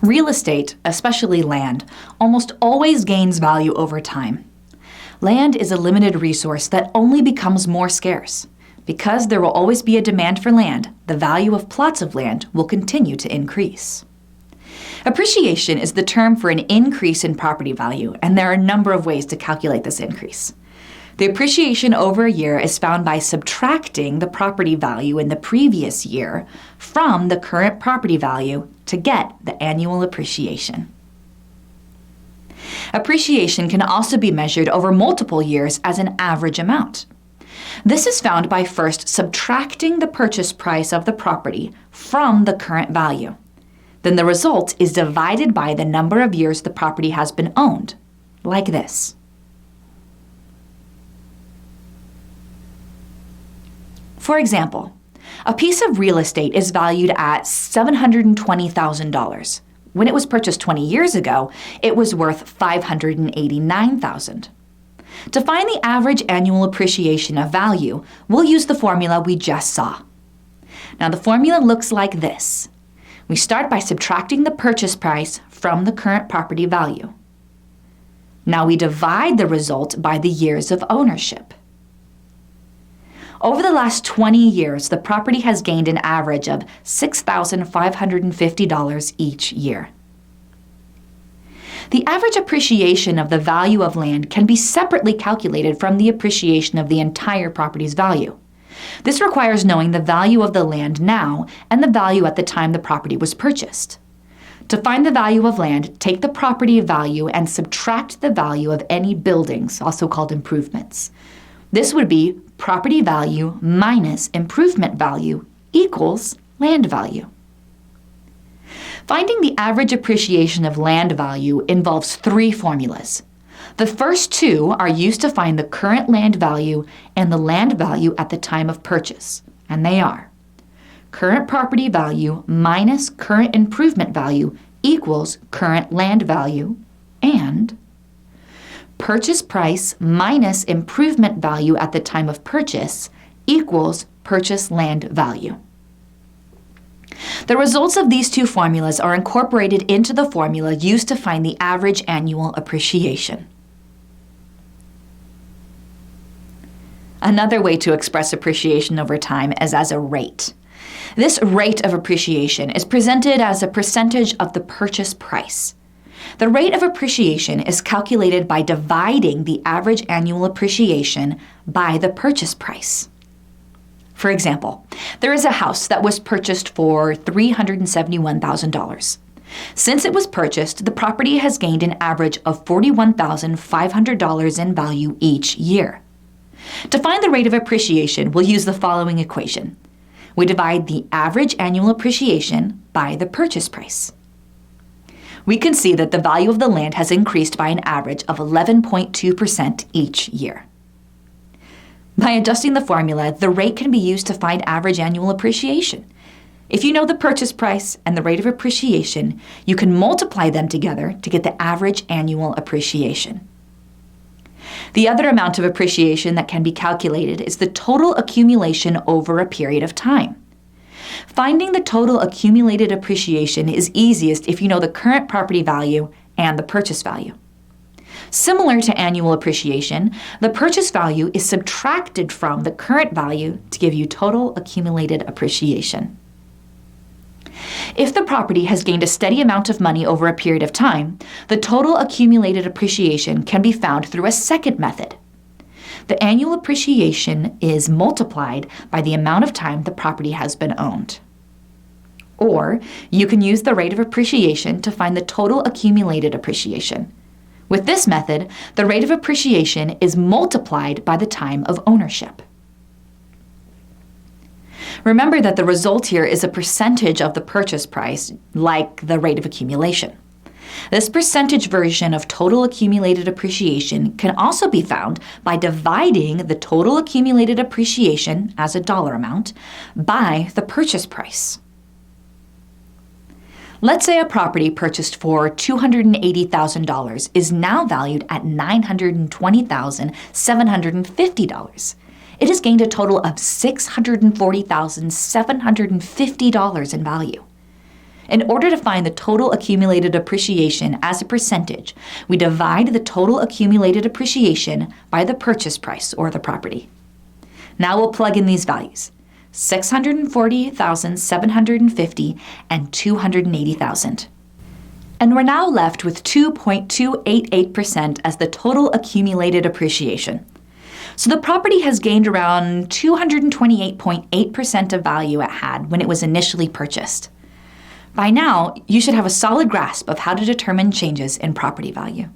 Real estate, especially land, almost always gains value over time. Land is a limited resource that only becomes more scarce. Because there will always be a demand for land, the value of plots of land will continue to increase. Appreciation is the term for an increase in property value, and there are a number of ways to calculate this increase. The appreciation over a year is found by subtracting the property value in the previous year from the current property value to get the annual appreciation. Appreciation can also be measured over multiple years as an average amount. This is found by first subtracting the purchase price of the property from the current value. Then the result is divided by the number of years the property has been owned, like this. For example, a piece of real estate is valued at $720,000. When it was purchased 20 years ago, it was worth $589,000. To find the average annual appreciation of value, we'll use the formula we just saw. Now the formula looks like this. We start by subtracting the purchase price from the current property value. Now we divide the result by the years of ownership. Over the last 20 years, the property has gained an average of $6,550 each year. The average appreciation of the value of land can be separately calculated from the appreciation of the entire property's value. This requires knowing the value of the land now and the value at the time the property was purchased. To find the value of land, take the property value and subtract the value of any buildings, also called improvements. This would be property value minus improvement value equals land value. Finding the average appreciation of land value involves three formulas. The first two are used to find the current land value and the land value at the time of purchase, and they are current property value minus current improvement value equals current land value, and purchase price minus improvement value at the time of purchase equals purchase land value. The results of these two formulas are incorporated into the formula used to find the average annual appreciation. Another way to express appreciation over time is as a rate. This rate of appreciation is presented as a percentage of the purchase price. The rate of appreciation is calculated by dividing the average annual appreciation by the purchase price. For example, there is a house that was purchased for $371,000. Since it was purchased, the property has gained an average of $41,500 in value each year. To find the rate of appreciation, we'll use the following equation. We divide the average annual appreciation by the purchase price. We can see that the value of the land has increased by an average of 11.2% each year. By adjusting the formula, the rate can be used to find average annual appreciation. If you know the purchase price and the rate of appreciation, you can multiply them together to get the average annual appreciation. The other amount of appreciation that can be calculated is the total accumulation over a period of time. Finding the total accumulated appreciation is easiest if you know the current property value and the purchase value. Similar to annual appreciation, the purchase value is subtracted from the current value to give you total accumulated appreciation. If the property has gained a steady amount of money over a period of time, the total accumulated appreciation can be found through a second method. The annual appreciation is multiplied by the amount of time the property has been owned. Or you can use the rate of appreciation to find the total accumulated appreciation. With this method, the rate of appreciation is multiplied by the time of ownership. Remember that the result here is a percentage of the purchase price, like the rate of accumulation. This percentage version of total accumulated appreciation can also be found by dividing the total accumulated appreciation as a dollar amount by the purchase price. Let's say a property purchased for $280,000 is now valued at $920,750. It has gained a total of $640,750 in value. In order to find the total accumulated appreciation as a percentage, we divide the total accumulated appreciation by the purchase price or the property. Now we'll plug in these values, $640,750 and $280,000. And we're now left with 2.288% as the total accumulated appreciation. So the property has gained around 228.8% of value it had when it was initially purchased. By now, you should have a solid grasp of how to determine changes in property value.